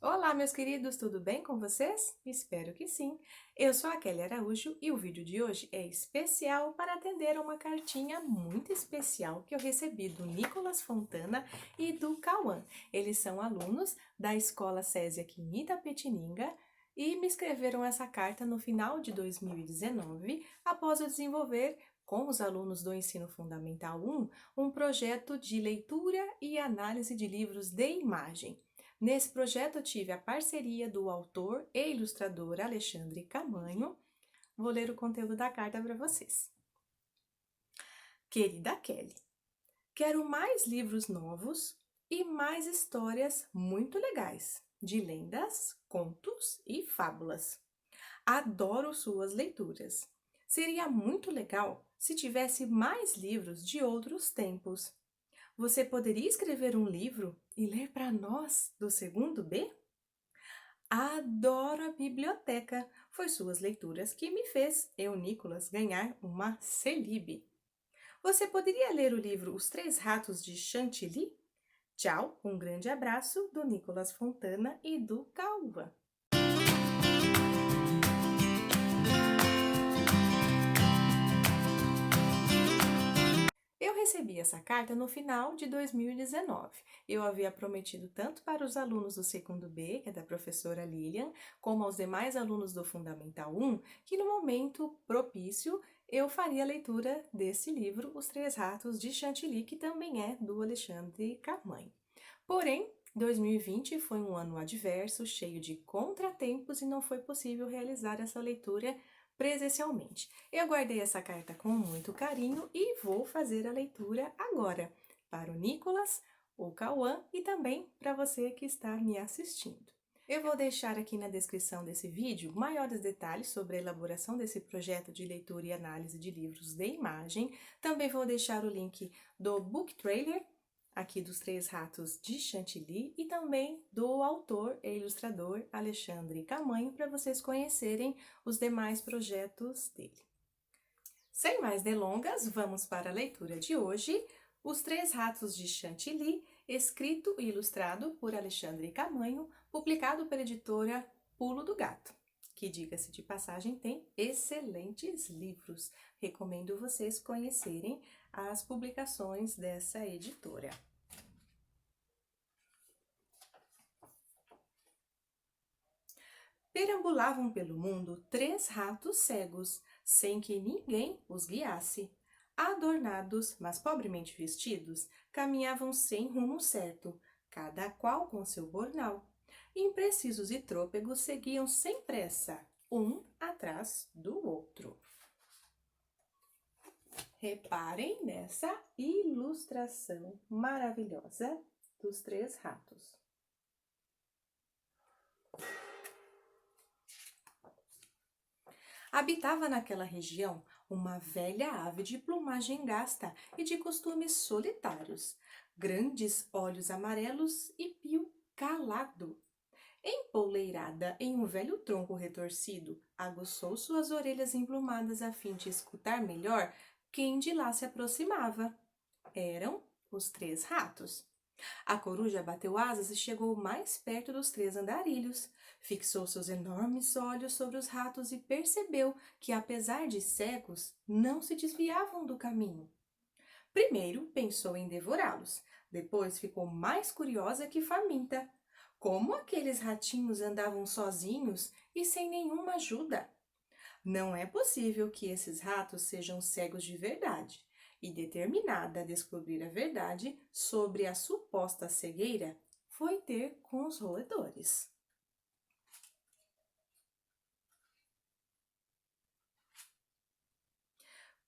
Olá, meus queridos, tudo bem com vocês? Espero que sim. Eu sou a Kelly Araújo e o vídeo de hoje é especial para atender a uma cartinha muito especial que eu recebi do Nicolas Fontana e do Cauã. Eles são alunos da Escola SESI aqui em Itapetininga e me escreveram essa carta no final de 2019, após eu desenvolver com os alunos do Ensino Fundamental 1 um projeto de leitura e análise de livros de imagem. Nesse projeto, eu tive a parceria do autor e ilustrador Alexandre Camanho. Vou ler o conteúdo da carta para vocês. Querida Kelly, quero mais livros novos e mais histórias muito legais, de lendas, contos e fábulas. Adoro suas leituras. Seria muito legal se tivesse mais livros de outros tempos. Você poderia escrever um livro e ler para nós do segundo B? Adoro a biblioteca. Foi suas leituras que me fez, eu, Nicolas, ganhar uma Celib. Você poderia ler o livro Os Três Ratos de Chantilly? Tchau, um grande abraço do Nicolas Fontana e do Cauã. Eu recebi essa carta no final de 2019. Eu havia prometido tanto para os alunos do segundo B, que é da professora Lilian, como aos demais alunos do Fundamental 1, que no momento propício eu faria a leitura desse livro, Os Três Ratos de Chantilly, que também é do Alexandre Camanho. Porém, 2020 foi um ano adverso, cheio de contratempos e não foi possível realizar essa leitura presencialmente. Eu guardei essa carta com muito carinho e vou fazer a leitura agora para o Nicolas, o Cauã e também para você que está me assistindo. Eu vou deixar aqui na descrição desse vídeo maiores detalhes sobre a elaboração desse projeto de leitura e análise de livros de imagem. Também vou deixar o link do book trailer aqui dos Três Ratos de Chantilly e também do autor e ilustrador Alexandre Camanho para vocês conhecerem os demais projetos dele. Sem mais delongas, vamos para a leitura de hoje, Os Três Ratos de Chantilly, escrito e ilustrado por Alexandre Camanho, publicado pela editora Pulo do Gato, que, diga-se de passagem, tem excelentes livros. Recomendo vocês conhecerem as publicações dessa editora. Perambulavam pelo mundo três ratos cegos, sem que ninguém os guiasse. Adornados, mas pobremente vestidos, caminhavam sem rumo certo, cada qual com seu bornal. Imprecisos e trôpegos seguiam sem pressa, um atrás do outro. Reparem nessa ilustração maravilhosa dos três ratos. Habitava naquela região uma velha ave de plumagem gasta e de costumes solitários, grandes olhos amarelos e pio calado. Empoleirada em um velho tronco retorcido, aguçou suas orelhas emplumadas a fim de escutar melhor quem de lá se aproximava. Eram os três ratos. A coruja bateu asas e chegou mais perto dos três andarilhos. Fixou seus enormes olhos sobre os ratos e percebeu que, apesar de cegos, não se desviavam do caminho. Primeiro pensou em devorá-los, depois ficou mais curiosa que faminta. Como aqueles ratinhos andavam sozinhos e sem nenhuma ajuda? Não é possível que esses ratos sejam cegos de verdade. E determinada a descobrir a verdade sobre a suposta cegueira, foi ter com os roedores.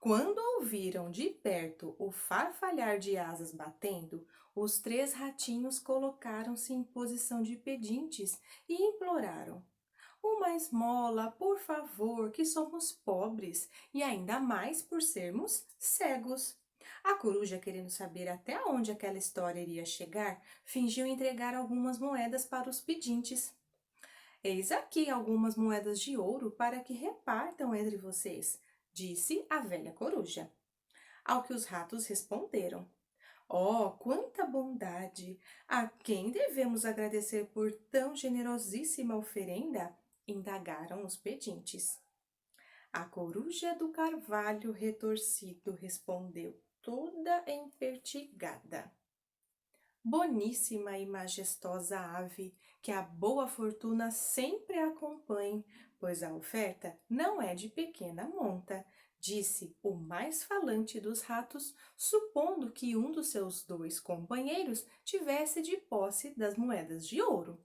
Quando ouviram de perto o farfalhar de asas batendo, os três ratinhos colocaram-se em posição de pedintes e imploraram: uma esmola, por favor, que somos pobres e ainda mais por sermos cegos. A coruja, querendo saber até onde aquela história iria chegar, fingiu entregar algumas moedas para os pedintes. Eis aqui algumas moedas de ouro para que repartam entre vocês, disse a velha coruja. Ao que os ratos responderam: Oh, quanta bondade! A quem devemos agradecer por tão generosíssima oferenda? Indagaram os pedintes. A coruja do carvalho retorcido respondeu, toda empertigada. Boníssima e majestosa ave, que a boa fortuna sempre acompanhe, pois a oferta não é de pequena monta, disse o mais falante dos ratos, supondo que um dos seus 2 companheiros tivesse de posse das moedas de ouro.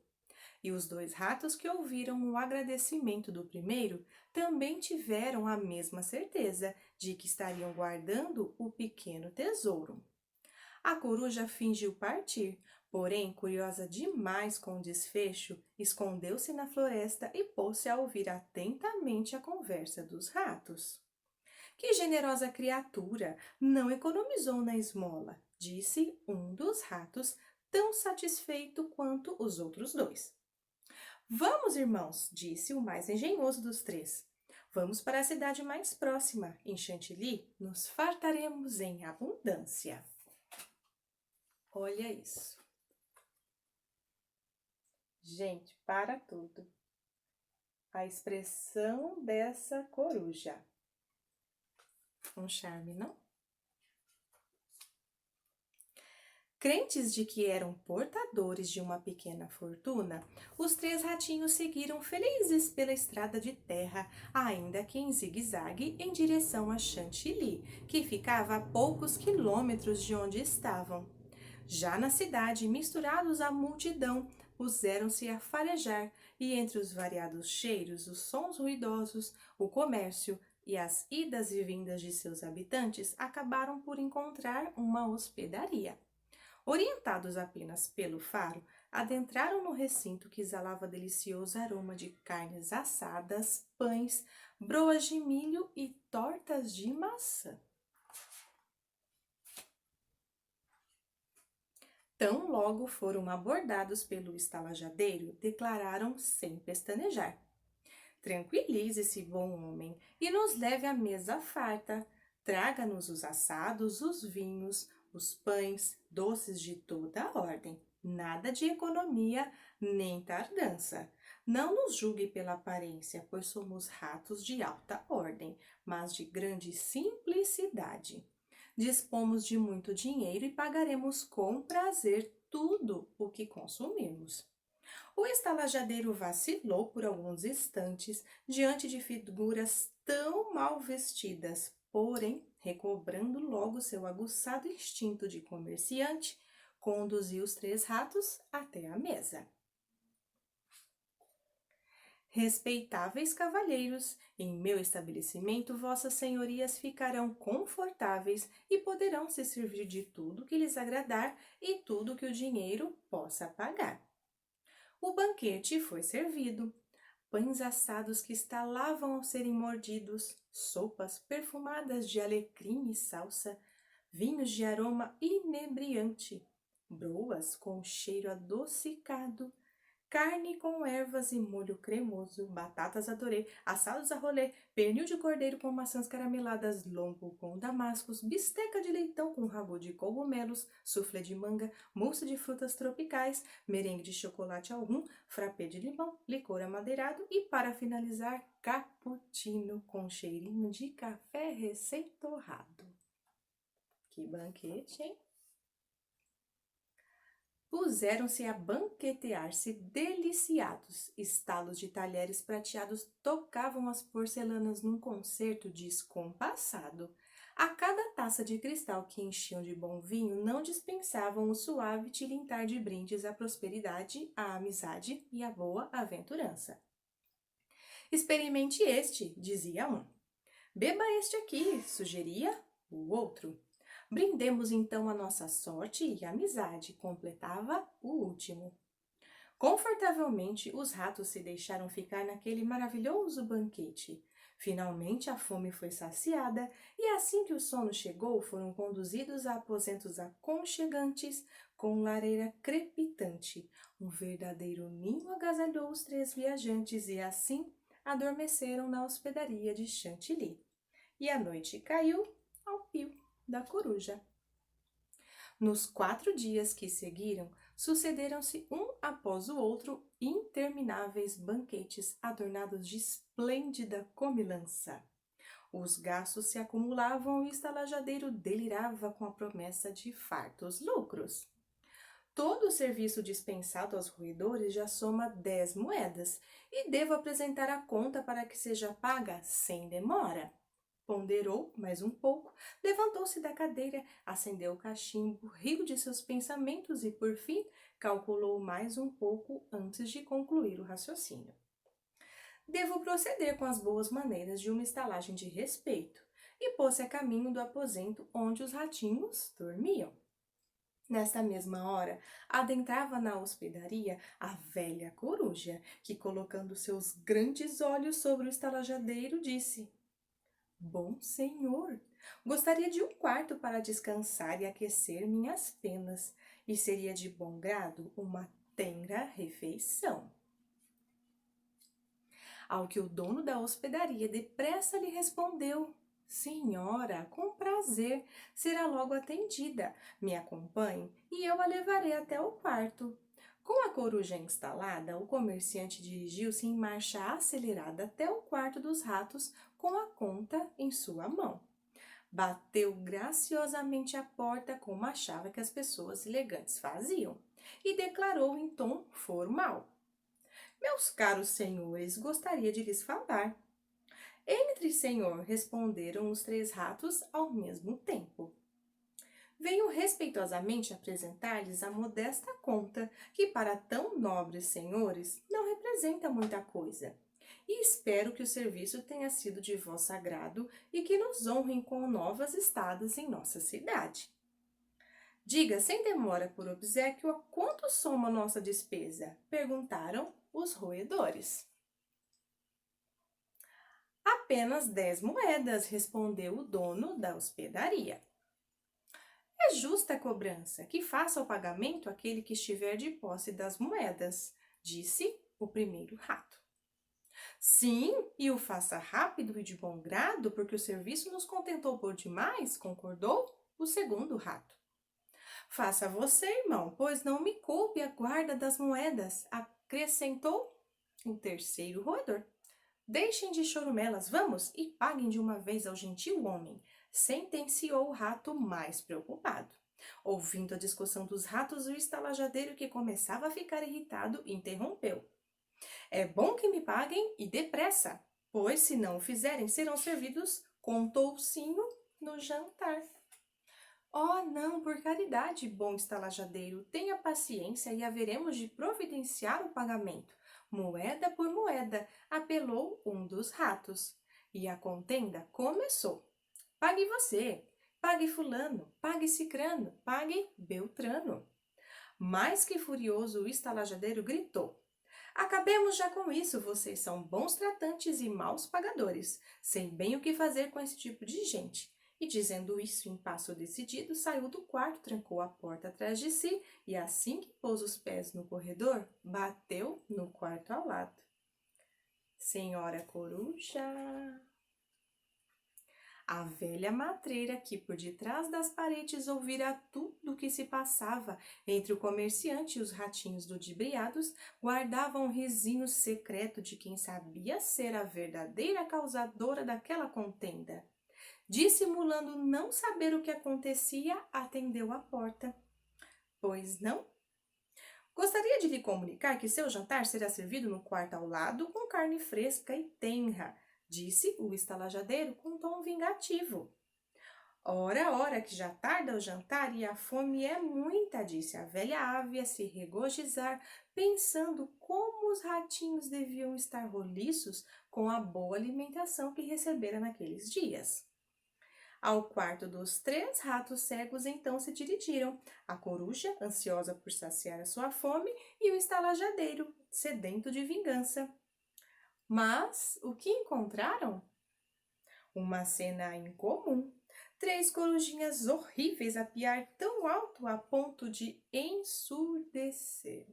E os 2 ratos que ouviram o agradecimento do primeiro também tiveram a mesma certeza de que estariam guardando o pequeno tesouro. A coruja fingiu partir, porém, curiosa demais com o desfecho, escondeu-se na floresta e pôs-se a ouvir atentamente a conversa dos ratos. Que generosa criatura! Não economizou na esmola, disse um dos ratos, tão satisfeito quanto os outros 2. Vamos, irmãos, disse o mais engenhoso dos 3. Vamos para a cidade mais próxima. Em Chantilly, nos fartaremos em abundância. Olha isso. Gente, para tudo. A expressão dessa coruja. Um charme, não? Crentes de que eram portadores de uma pequena fortuna, os 3 ratinhos seguiram felizes pela estrada de terra, ainda que em zigue-zague, em direção a Chantilly, que ficava a poucos quilômetros de onde estavam. Já na cidade, misturados à multidão, puseram-se a farejar, e entre os variados cheiros, os sons ruidosos, o comércio e as idas e vindas de seus habitantes acabaram por encontrar uma hospedaria. Orientados apenas pelo faro, adentraram no recinto que exalava delicioso aroma de carnes assadas, pães, broas de milho e tortas de maçã. Tão logo foram abordados pelo estalajadeiro, declararam sem pestanejar: Tranquilize-se, bom homem, e nos leve à mesa farta. Traga-nos os assados, os vinhos, os pães, doces de toda a ordem. Nada de economia nem tardança. Não nos julgue pela aparência, pois somos ratos de alta ordem, mas de grande simplicidade. Dispomos de muito dinheiro e pagaremos com prazer tudo o que consumimos. O estalajadeiro vacilou por alguns instantes diante de figuras tão mal vestidas, porém, recobrando logo seu aguçado instinto de comerciante, conduziu os 3 ratos até a mesa. Respeitáveis cavalheiros, em meu estabelecimento vossas senhorias ficarão confortáveis e poderão se servir de tudo que lhes agradar e tudo que o dinheiro possa pagar. O banquete foi servido. Pães assados que estalavam ao serem mordidos, sopas perfumadas de alecrim e salsa, vinhos de aroma inebriante, broas com cheiro adocicado, carne com ervas e molho cremoso, batatas a dorê, assados a rolê, pernil de cordeiro com maçãs carameladas, lombo com damascos, bisteca de leitão com rabo de cogumelos, soufflé de manga, mousse de frutas tropicais, merengue de chocolate ao rum, frappé de limão, licor amadeirado e, para finalizar, cappuccino com cheirinho de café recém-torrado. Que banquete, hein? Puseram-se a banquetear-se deliciados. Estalos de talheres prateados tocavam as porcelanas num concerto descompassado. A cada taça de cristal que enchiam de bom vinho, não dispensavam o suave tilintar de brindes à prosperidade, à amizade e à boa aventurança. Experimente este, dizia um. Beba este aqui, sugeria o outro. Brindemos então a nossa sorte e amizade, completava o último. Confortavelmente, os ratos se deixaram ficar naquele maravilhoso banquete. Finalmente a fome foi saciada e assim que o sono chegou, foram conduzidos a aposentos aconchegantes com lareira crepitante. Um verdadeiro ninho agasalhou os 3 viajantes e assim adormeceram na hospedaria de Chantilly. E a noite caiu ao pio da coruja. Nos 4 dias que seguiram, sucederam-se um após o outro intermináveis banquetes adornados de esplêndida comilança. Os gastos se acumulavam e o estalajadeiro delirava com a promessa de fartos lucros. Todo o serviço dispensado aos roedores já soma 10 moedas e devo apresentar a conta para que seja paga sem demora. Ponderou mais um pouco, levantou-se da cadeira, acendeu o cachimbo, riu de seus pensamentos e, por fim, calculou mais um pouco antes de concluir o raciocínio. Devo proceder com as boas maneiras de uma estalagem de respeito, e pôs-se a caminho do aposento onde os ratinhos dormiam. Nesta mesma hora, adentrava na hospedaria a velha coruja, que, colocando seus grandes olhos sobre o estalajadeiro, disse: Bom senhor, gostaria de um quarto para descansar e aquecer minhas penas, e seria de bom grado uma tenra refeição. Ao que o dono da hospedaria depressa lhe respondeu: Senhora, com prazer, será logo atendida. Me acompanhe e eu a levarei até o quarto. Com a coruja instalada, o comerciante dirigiu-se em marcha acelerada até o quarto dos ratos com a conta em sua mão. Bateu graciosamente a porta como achava que as pessoas elegantes faziam e declarou em tom formal: Meus caros senhores, gostaria de lhes falar. Entre, senhor, responderam os 3 ratos ao mesmo tempo. Venho respeitosamente apresentar-lhes a modesta conta, que para tão nobres senhores não representa muita coisa. E espero que o serviço tenha sido de vosso agrado e que nos honrem com novas estadas em nossa cidade. Diga sem demora por obséquio a quanto soma nossa despesa? Perguntaram os roedores. Apenas 10 moedas, respondeu o dono da hospedaria. É justa a cobrança, que faça o pagamento aquele que estiver de posse das moedas, disse o primeiro rato. Sim, e o faça rápido e de bom grado, porque o serviço nos contentou por demais, concordou o segundo rato. Faça você, irmão, pois não me coube a guarda das moedas, acrescentou o terceiro roedor. Deixem de chorumelas, vamos, e paguem de uma vez ao gentil homem, sentenciou o rato mais preocupado. Ouvindo a discussão dos ratos, o estalajadeiro, que começava a ficar irritado, interrompeu. É bom que me paguem e depressa, pois se não o fizerem, serão servidos com toucinho no jantar. Oh, não, por caridade, bom estalajadeiro, tenha paciência e haveremos de providenciar o pagamento. Moeda por moeda, apelou um dos ratos. E a contenda começou. Pague você, pague fulano, pague cicrano, pague beltrano. Mais que furioso, o estalajadeiro gritou. Acabemos já com isso, vocês são bons tratantes e maus pagadores. Sei bem o que fazer com esse tipo de gente. E dizendo isso em passo decidido, saiu do quarto, trancou a porta atrás de si e assim que pôs os pés no corredor, bateu no quarto ao lado. Senhora Coruja! A velha matreira, que por detrás das paredes ouvira tudo o que se passava entre o comerciante e os ratinhos ludibriados, guardava um risinho secreto de quem sabia ser a verdadeira causadora daquela contenda. Dissimulando não saber o que acontecia, atendeu à porta. Pois não? Gostaria de lhe comunicar que seu jantar será servido no quarto ao lado com carne fresca e tenra, disse o estalajadeiro com tom vingativo. Ora, que já tarda o jantar e a fome é muita, disse a velha ave a se regozijar, pensando como os ratinhos deviam estar roliços com a boa alimentação que recebera naqueles dias. Ao quarto dos 3 ratos cegos então se dirigiram, a coruja, ansiosa por saciar a sua fome, e o estalajadeiro, sedento de vingança. Mas o que encontraram? Uma cena incomum. 3 corujinhas horríveis a piar tão alto a ponto de ensurdecer.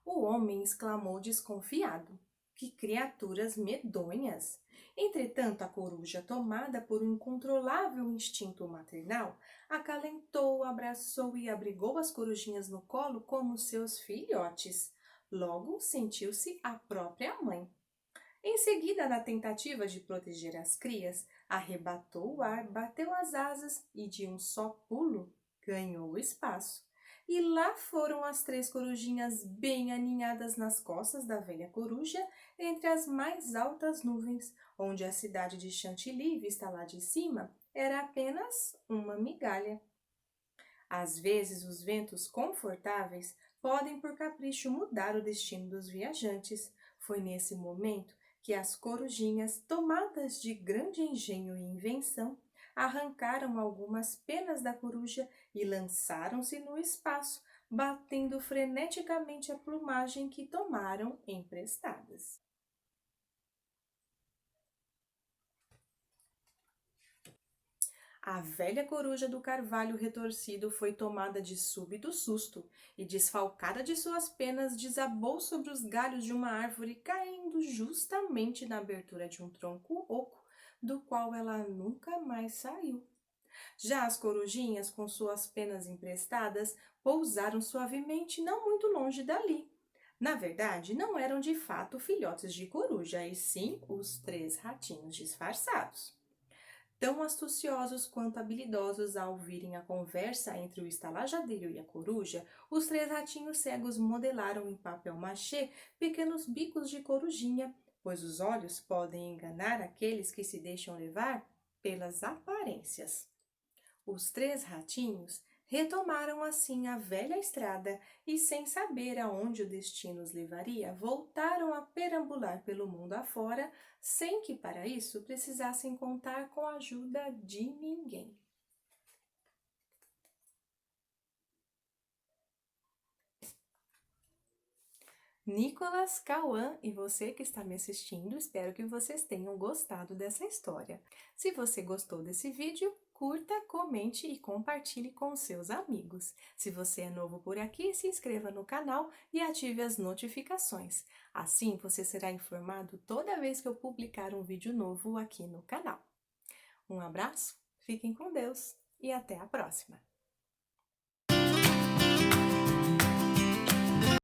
O homem exclamou desconfiado. Que criaturas medonhas! Entretanto, a coruja, tomada por um incontrolável instinto maternal, acalentou, abraçou e abrigou as corujinhas no colo como seus filhotes. Logo, sentiu-se a própria mãe. Em seguida, na tentativa de proteger as crias, arrebatou o ar, bateu as asas e, de um só pulo, ganhou o espaço. E lá foram as três corujinhas bem aninhadas nas costas da velha coruja, entre as mais altas nuvens, onde a cidade de Chantilly, vista lá de cima, era apenas uma migalha. Às vezes, os ventos confortáveis podem, por capricho, mudar o destino dos viajantes. Foi nesse momento que as corujinhas, tomadas de grande engenho e invenção, arrancaram algumas penas da coruja e lançaram-se no espaço, batendo freneticamente a plumagem que tomaram emprestadas. A velha coruja do carvalho retorcido foi tomada de súbito susto e, desfalcada de suas penas, desabou sobre os galhos de uma árvore, caindo justamente na abertura de um tronco oco, do qual ela nunca mais saiu. Já as corujinhas, com suas penas emprestadas, pousaram suavemente não muito longe dali. Na verdade, não eram de fato filhotes de coruja, e sim os três ratinhos disfarçados. Tão astuciosos quanto habilidosos ao ouvirem a conversa entre o estalajadeiro e a coruja, os três ratinhos cegos modelaram em papel machê pequenos bicos de corujinha, pois os olhos podem enganar aqueles que se deixam levar pelas aparências. Os três ratinhos retomaram assim a velha estrada e, sem saber aonde o destino os levaria, voltaram a perambular pelo mundo afora, sem que para isso precisassem contar com a ajuda de ninguém. Nicolas, Cauã e você que está me assistindo, espero que vocês tenham gostado dessa história. Se você gostou desse vídeo, curta, comente e compartilhe com seus amigos. Se você é novo por aqui, se inscreva no canal e ative as notificações. Assim você será informado toda vez que eu publicar um vídeo novo aqui no canal. Um abraço, fiquem com Deus e até a próxima!